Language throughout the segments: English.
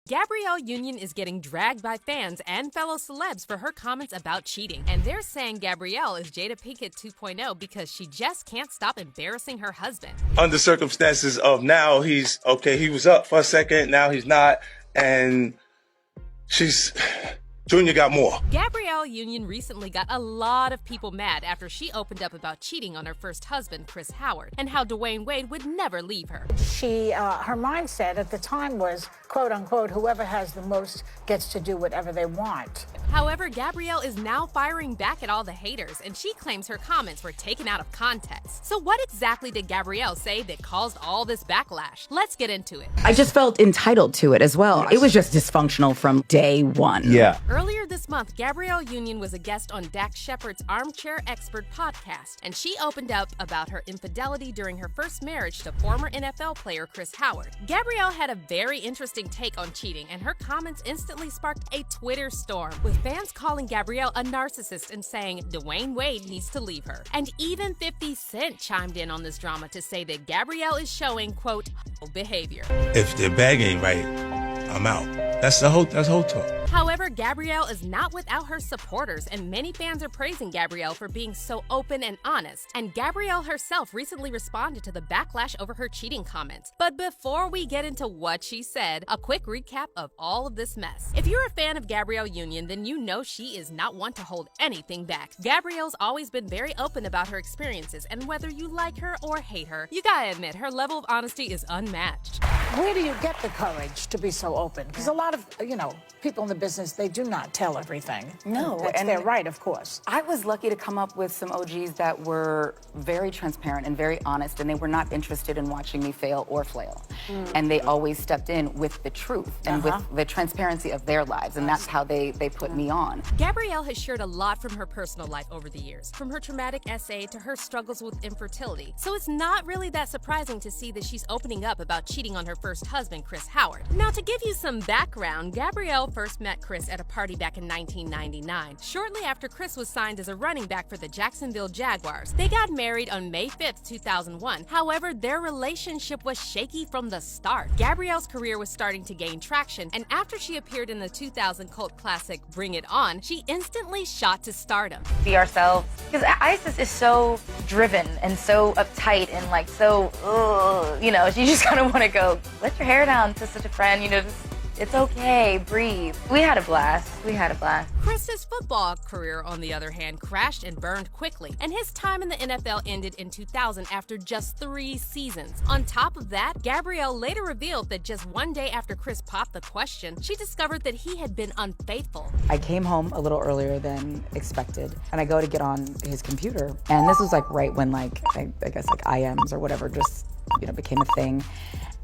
Gabrielle Union is getting dragged by fans and fellow celebs for her comments about cheating. And they're saying Gabrielle is Jada Pinkett 2.0 because she just can't stop embarrassing her husband. Under circumstances of now he's okay, he was up for a second, now he's not, and Junior got more. Gabrielle Union recently got a lot of people mad after she opened up about cheating on her first husband, Chris Howard, and how Dwayne Wade would never leave her. Her mindset at the time was, quote unquote, whoever has the most gets to do whatever they want. However, Gabrielle is now firing back at all the haters, and she claims her comments were taken out of context. So what exactly did Gabrielle say that caused all this backlash? Let's get into it. I just felt entitled to it as well. It was just dysfunctional from day one. Yeah. Earlier this month, Gabrielle Union was a guest on Dax Shepard's Armchair Expert podcast, and she opened up about her infidelity during her first marriage to former NFL player Chris Howard. Gabrielle had a very interesting take on cheating, and her comments instantly sparked a Twitter storm, with fans calling Gabrielle a narcissist and saying Dwayne Wade needs to leave her. And even 50 Cent chimed in on this drama to say that Gabrielle is showing, quote, behavior. If the bag ain't right, I'm out. That's the whole talk. However, Gabrielle is not without her supporters, and many fans are praising Gabrielle for being so open and honest. And Gabrielle herself recently responded to the backlash over her cheating comments. But before we get into what she said, a quick recap of all of this mess. If you're a fan of Gabrielle Union, then you know she is not one to hold anything back. Gabrielle's always been very open about her experiences, and whether you like her or hate her, you gotta admit, her level of honesty is unmatched. Where do you get the courage to be so open? Because a lot of, people in the business, they do not tell everything. No, That's and their right, of course. I was lucky to come up with some OGs that were very transparent and very honest, and they were not interested in watching me fail or flail. And they always stepped in with the truth and with the transparency of their lives, and that's how they put me on. Gabrielle has shared a lot from her personal life over the years, from her traumatic essay to her struggles with infertility. So it's not really that surprising to see that she's opening up about cheating on her first husband, Chris Howard. Now, to give you some background, Gabrielle first met Chris at a party back in 1999, shortly after Chris was signed as a running back for the Jacksonville Jaguars. They got married on May 5th, 2001. However, their relationship was shaky from the start. Gabrielle's career was starting to gain traction, and after she appeared in the 2000 cult classic Bring It On, she instantly shot to stardom. Be ourselves. Because Isis is so driven and so uptight and you just kind of want to go, let your hair down to such a friend, it's okay, breathe. We had a blast. Chris's football career, on the other hand, crashed and burned quickly, and his time in the NFL ended in 2000 after just 3 seasons. On top of that, Gabrielle later revealed that just one day after Chris popped the question, she discovered that he had been unfaithful. I came home a little earlier than expected, and I go to get on his computer, and this was right when I guess IMs or whatever just became a thing.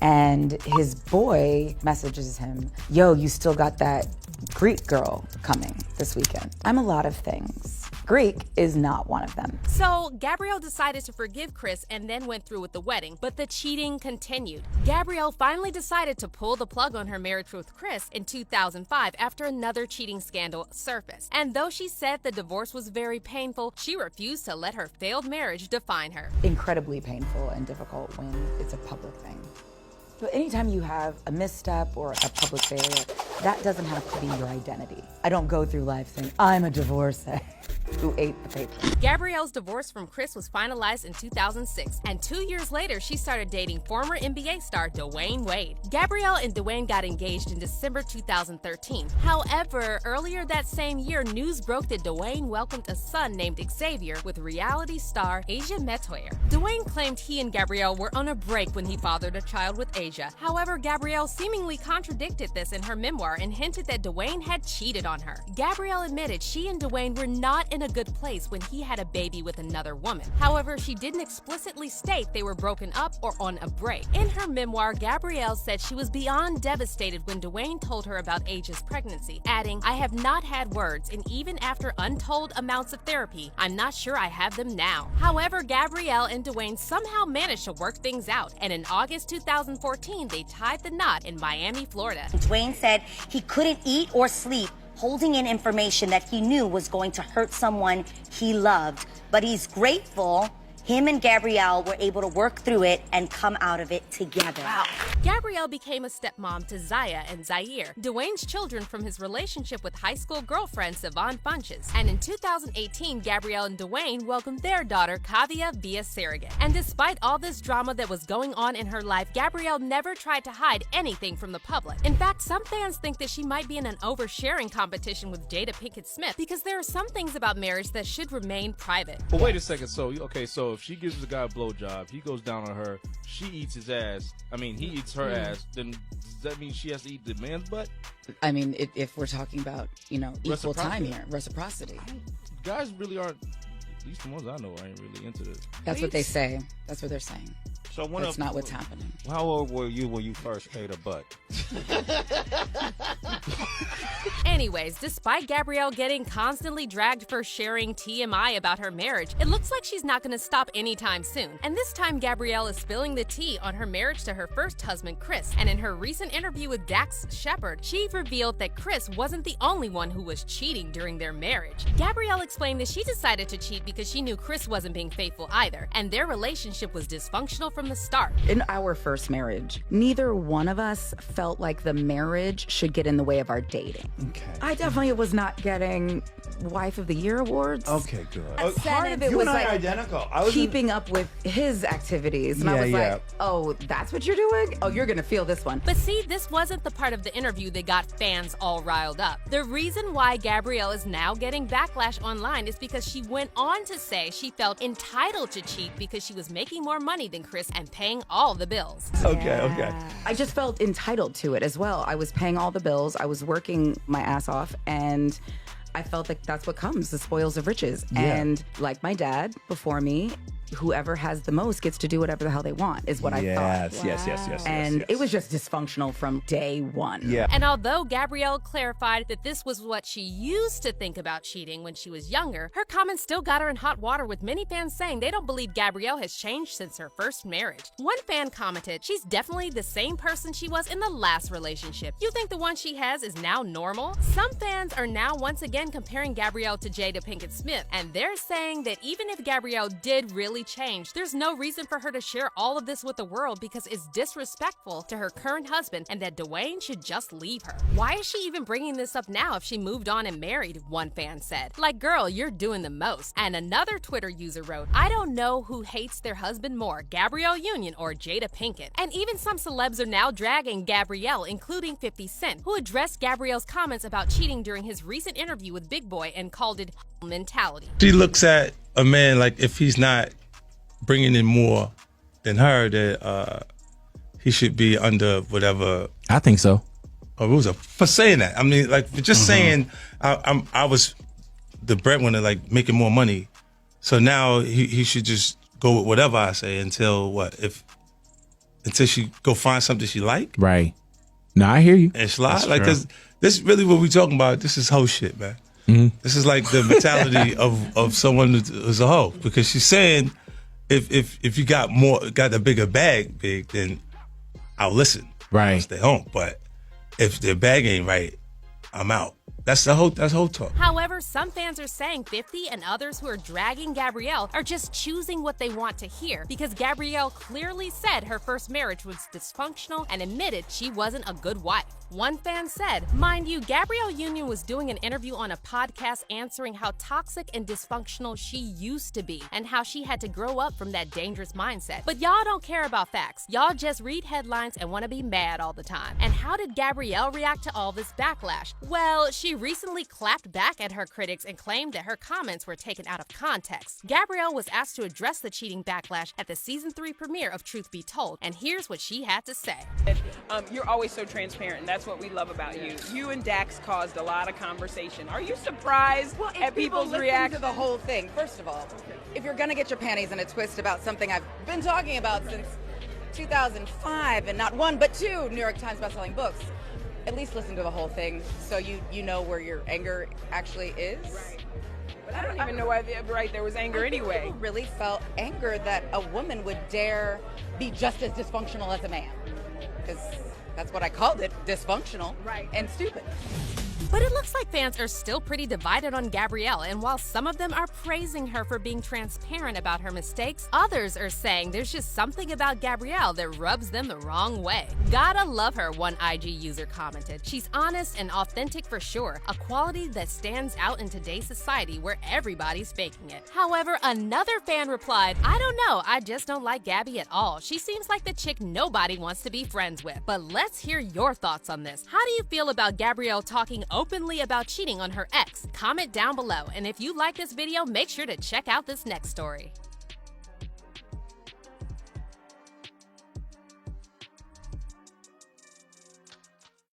And his boy messages him, yo, you still got that Greek girl coming this weekend. I'm a lot of things. Greek is not one of them. So Gabrielle decided to forgive Chris and then went through with the wedding, but the cheating continued. Gabrielle finally decided to pull the plug on her marriage with Chris in 2005 after another cheating scandal surfaced. And though she said the divorce was very painful, she refused to let her failed marriage define her. Incredibly painful and difficult when it's a public thing. So anytime you have a misstep or a public failure, that doesn't have to be your identity. I don't go through life saying, I'm a divorcee who ate the paper. Gabrielle's divorce from Chris was finalized in 2006, and 2 years later, she started dating former NBA star Dwayne Wade. Gabrielle and Dwayne got engaged in December 2013. However, earlier that same year, news broke that Dwayne welcomed a son named Xavier with reality star Asia Metoyer. Dwayne claimed he and Gabrielle were on a break when he fathered a child with Asia. However, Gabrielle seemingly contradicted this in her memoir and hinted that Dwayne had cheated on her. Gabrielle admitted she and Dwayne were not in a good place when he had a baby with another woman. However, she didn't explicitly state they were broken up or on a break. In her memoir, Gabrielle said she was beyond devastated when Dwayne told her about Asia's pregnancy, adding, I have not had words, and even after untold amounts of therapy, I'm not sure I have them now. However, Gabrielle and Dwayne somehow managed to work things out, and in August 2014, they tied the knot in Miami, Florida. Dwayne said he couldn't eat or sleep holding in information that he knew was going to hurt someone he loved, but he's grateful him and Gabrielle were able to work through it and come out of it together. Wow. Gabrielle became a stepmom to Zaya and Zaire, Dwayne's children from his relationship with high school girlfriend Savon Funches. And in 2018, Gabrielle and Dwayne welcomed their daughter Kavya via surrogate. And despite all this drama that was going on in her life, Gabrielle never tried to hide anything from the public. In fact, some fans think that she might be in an oversharing competition with Jada Pinkett Smith because there are some things about marriage that should remain private. But wait a second. So if she gives the guy a blowjob, he goes down on her, she eats his ass. I mean, he eats her ass. Then does that mean she has to eat the man's butt? I mean, if we're talking about, equal time here, reciprocity. Guys really aren't, at least the ones I know, ain't really into this. That's what they say. That's what they're saying. So That's not what's happening. How old were you when you first ate a butt? Anyways, despite Gabrielle getting constantly dragged for sharing TMI about her marriage, it looks like she's not going to stop anytime soon. And this time, Gabrielle is spilling the tea on her marriage to her first husband, Chris. And in her recent interview with Dax Shepard, she revealed that Chris wasn't the only one who was cheating during their marriage. Gabrielle explained that she decided to cheat because she knew Chris wasn't being faithful either, and their relationship was dysfunctional from the start. In our first marriage, neither one of us felt like the marriage should get in the way of our dating. Okay. I definitely was not getting Wife of the Year awards. Okay, good. Part of it You was and I like are identical. I was keeping up with his activities. And I was like, oh, that's what you're doing? Oh, you're going to feel this one. But see, this wasn't the part of the interview that got fans all riled up. The reason why Gabrielle is now getting backlash online is because she went on to say she felt entitled to cheat because she was making more money than Chris and paying all the bills. Okay. I just felt entitled to it as well. I was paying all the bills. I was working my ass off, and I felt like that's what comes, the spoils of riches. Yeah. And like my dad before me, whoever has the most gets to do whatever the hell they want, is what I thought. Yes. And it was just dysfunctional from day one. Yeah. And although Gabrielle clarified that this was what she used to think about cheating when she was younger, her comments still got her in hot water, with many fans saying they don't believe Gabrielle has changed since her first marriage. One fan commented, "She's definitely the same person she was in the last relationship. You think the one she has is now normal?" Some fans are now once again comparing Gabrielle to Jada Pinkett Smith, and they're saying that even if Gabrielle did really change, there's no reason for her to share all of this with the world because it's disrespectful to her current husband, and that Dwayne should just leave her. Why is she even bringing this up now if she moved on and married? One fan said. Like, girl, you're doing the most. And another Twitter user wrote, "I don't know who hates their husband more, Gabrielle Union or Jada Pinkett." And even some celebs are now dragging Gabrielle, including 50 Cent, who addressed Gabrielle's comments about cheating during his recent interview with Big Boy and called it mentality. She looks at a man like if he's not bringing in more than her, that he should be under whatever. I think so. Rules are for saying that. I mean, like, for just saying I was the breadwinner, like making more money, so now he should just go with whatever I say until until she go find something she like. Right. No, I hear you. And slide. That's Like, true. cause this is really what we talking about. This is hoe shit, man. This is like the mentality of someone who's a hoe, because she's saying, if you got a bigger bag, then I'll listen. Right. I'll stay home. But if their bag ain't right, I'm out. That's whole talk. However, some fans are saying 50 and others who are dragging Gabrielle are just choosing what they want to hear, because Gabrielle clearly said her first marriage was dysfunctional and admitted she wasn't a good wife. One fan said, "Mind you, Gabrielle Union was doing an interview on a podcast answering how toxic and dysfunctional she used to be and how she had to grow up from that dangerous mindset. But y'all don't care about facts. Y'all just read headlines and want to be mad all the time." And how did Gabrielle react to all this backlash? Well, she recently clapped back at her critics and claimed that her comments were taken out of context. Gabrielle was asked to address the cheating backlash at the season 3 premiere of Truth Be Told, and here's what she had to say. You're always so transparent, and that's what we love about you. You and Dax caused a lot of conversation. Are you surprised at people's reaction to the whole thing? First of all, if you're gonna get your panties in a twist about something I've been talking about since 2005, and not one but two New York Times bestselling books, at least listen to the whole thing so you know where your anger actually is. Right. But I don't even know why there was anger anyway. People really felt anger that a woman would dare be just as dysfunctional as a man. Because that's what I called it, dysfunctional and stupid. But it looks like fans are still pretty divided on Gabrielle, and while some of them are praising her for being transparent about her mistakes, others are saying there's just something about Gabrielle that rubs them the wrong way. Gotta love her, one IG user commented. She's honest and authentic for sure, a quality that stands out in today's society where everybody's faking it. However, another fan replied, I don't know, I just don't like Gabby at all. She seems like the chick nobody wants to be friends with. But let's hear your thoughts on this. How do you feel about Gabrielle talking openly about cheating on her ex? Comment down below, and if you like this video, make sure to check out this next story.